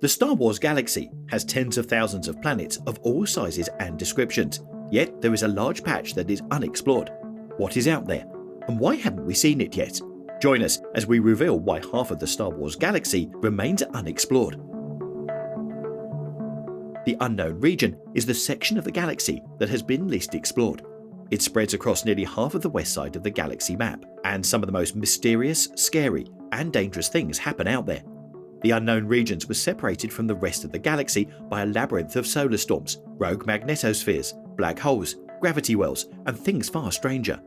The Star Wars galaxy has tens of thousands of planets of all sizes and descriptions, yet there is a large patch that is unexplored. What is out there? And why haven't we seen it yet? Join us as we reveal why half of the Star Wars galaxy remains unexplored. The unknown region is the section of the galaxy that has been least explored. It spreads across nearly half of the west side of the galaxy map, and some of the most mysterious, scary, and dangerous things happen out there. The unknown regions were separated from the rest of the galaxy by a labyrinth of solar storms, rogue magnetospheres, black holes, gravity wells, and things far stranger.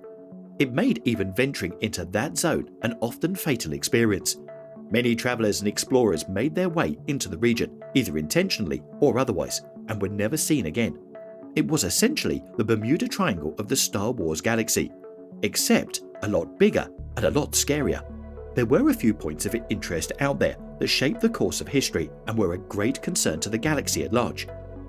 It made even venturing into that zone an often fatal experience. Many travelers and explorers made their way into the region, either intentionally or otherwise, and were never seen again. It was essentially the Bermuda Triangle of the Star Wars galaxy, except a lot bigger and a lot scarier. There were a few points of interest out there that shaped the course of history and were a great concern to the galaxy at large.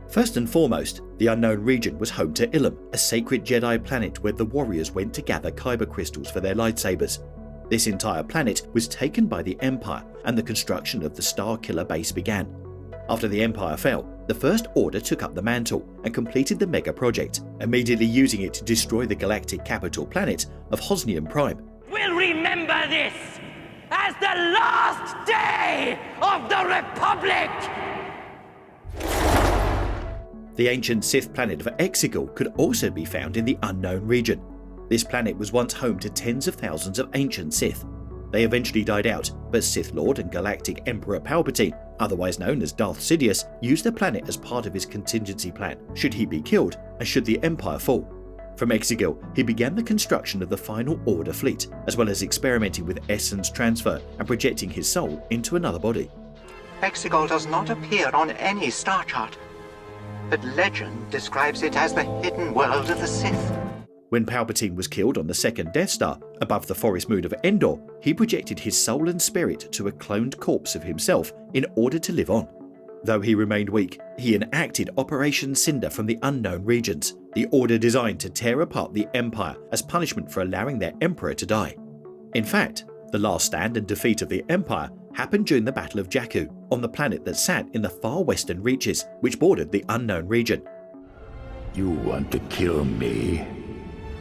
First and foremost, the unknown region was home to Ilum, a sacred Jedi planet where the warriors went to gather kyber crystals for their lightsabers. This entire planet was taken by the Empire, and the construction of the Starkiller base began. After the Empire fell, the First Order took up the mantle and completed the mega project, immediately using it to destroy the galactic capital planet of Hosnium Prime. We'll remember this as the last day of the Republic! The ancient Sith planet of Exegol could also be found in the unknown region. This planet was once home to tens of thousands of ancient Sith. They eventually died out, but Sith Lord and Galactic Emperor Palpatine, otherwise known as Darth Sidious, used the planet as part of his contingency plan should he be killed and should the Empire fall. From Exegol, he began the construction of the Final Order fleet, as well as experimenting with essence transfer and projecting his soul into another body. Exegol does not appear on any star chart, but legend describes it as the hidden world of the Sith. When Palpatine was killed on the second Death Star, above the forest moon of Endor, he projected his soul and spirit to a cloned corpse of himself in order to live on. Though he remained weak, he enacted Operation Cinder from the unknown regions, the order designed to tear apart the Empire as punishment for allowing their Emperor to die. In fact, the last stand and defeat of the Empire happened during the Battle of Jakku, on the planet that sat in the far western reaches, which bordered the unknown region. You want to kill me?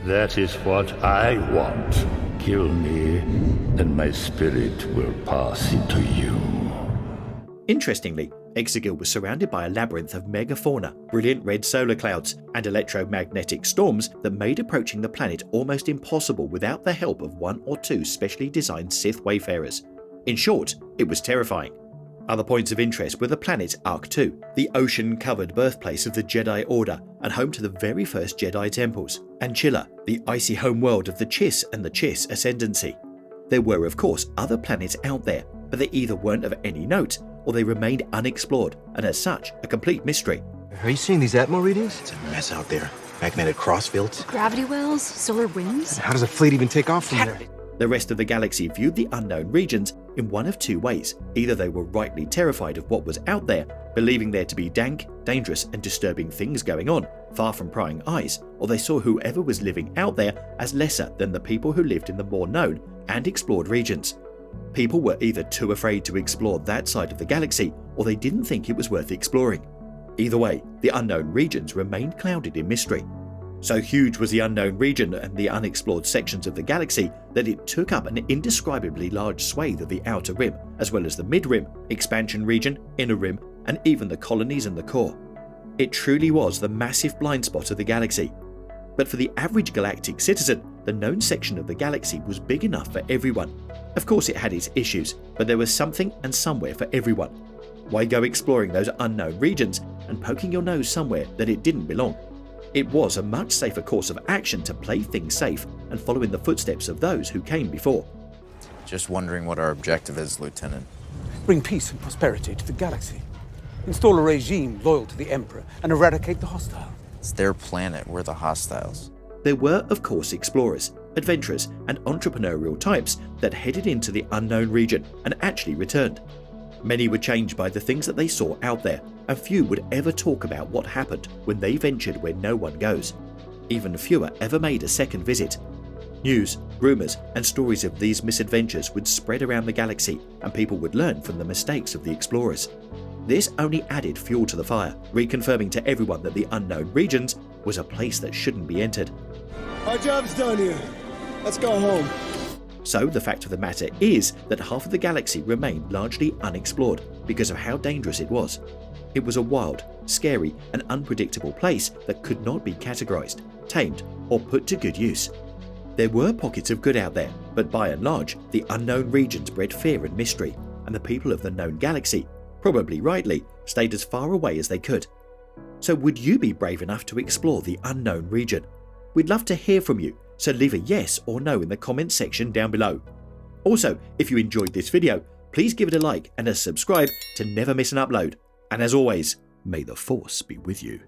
That is what I want. Kill me, and my spirit will pass into you. Interestingly, Exegol was surrounded by a labyrinth of megafauna, brilliant red solar clouds, and electromagnetic storms that made approaching the planet almost impossible without the help of one or two specially designed Sith wayfarers. In short, it was terrifying. Other points of interest were the planet Ark-2, the ocean-covered birthplace of the Jedi Order and home to the very first Jedi temples, and Chilla, the icy home world of the Chiss and the Chiss Ascendancy. There were, of course, other planets out there, but they either weren't of any note or they remained unexplored and as such a complete mystery. Are you seeing these Atmo readings? It's a mess out there. Magnetic cross fields. Gravity wells, solar winds. How does a fleet even take off from there? The rest of the galaxy viewed the unknown regions in one of two ways. Either they were rightly terrified of what was out there, believing there to be dank, dangerous and disturbing things going on, far from prying eyes, or they saw whoever was living out there as lesser than the people who lived in the more known and explored regions. People were either too afraid to explore that side of the galaxy, or they didn't think it was worth exploring. Either way, the unknown regions remained clouded in mystery. So huge was the unknown region and the unexplored sections of the galaxy that it took up an indescribably large swathe of the outer rim, as well as the mid-rim, expansion region, inner rim, and even the colonies and the core. It truly was the massive blind spot of the galaxy. But for the average galactic citizen, the known section of the galaxy was big enough for everyone. Of course it had its issues, but there was something and somewhere for everyone. Why go exploring those unknown regions and poking your nose somewhere that it didn't belong? It was a much safer course of action to play things safe and follow in the footsteps of those who came before. Just wondering what our objective is, Lieutenant. Bring peace and prosperity to the galaxy. Install a regime loyal to the Emperor and eradicate the hostile. It's their planet, we're the hostiles. There were, of course, explorers, adventurers, and entrepreneurial types that headed into the unknown region and actually returned. Many were changed by the things that they saw out there, and few would ever talk about what happened when they ventured where no one goes. Even fewer ever made a second visit. News, rumours, and stories of these misadventures would spread around the galaxy, and people would learn from the mistakes of the explorers. This only added fuel to the fire, reconfirming to everyone that the unknown regions was a place that shouldn't be entered. Our job's done here. Let's go home. So the fact of the matter is that half of the galaxy remained largely unexplored because of how dangerous it was. It was a wild, scary and unpredictable place that could not be categorized, tamed or put to good use. There were pockets of good out there, but by and large, the unknown regions bred fear and mystery, and the people of the known galaxy, probably rightly, stayed as far away as they could. So would you be brave enough to explore the unknown region? We'd love to hear from you, so leave a yes or no in the comments section down below. Also, if you enjoyed this video, please give it a like and a subscribe to never miss an upload. And as always, may the Force be with you.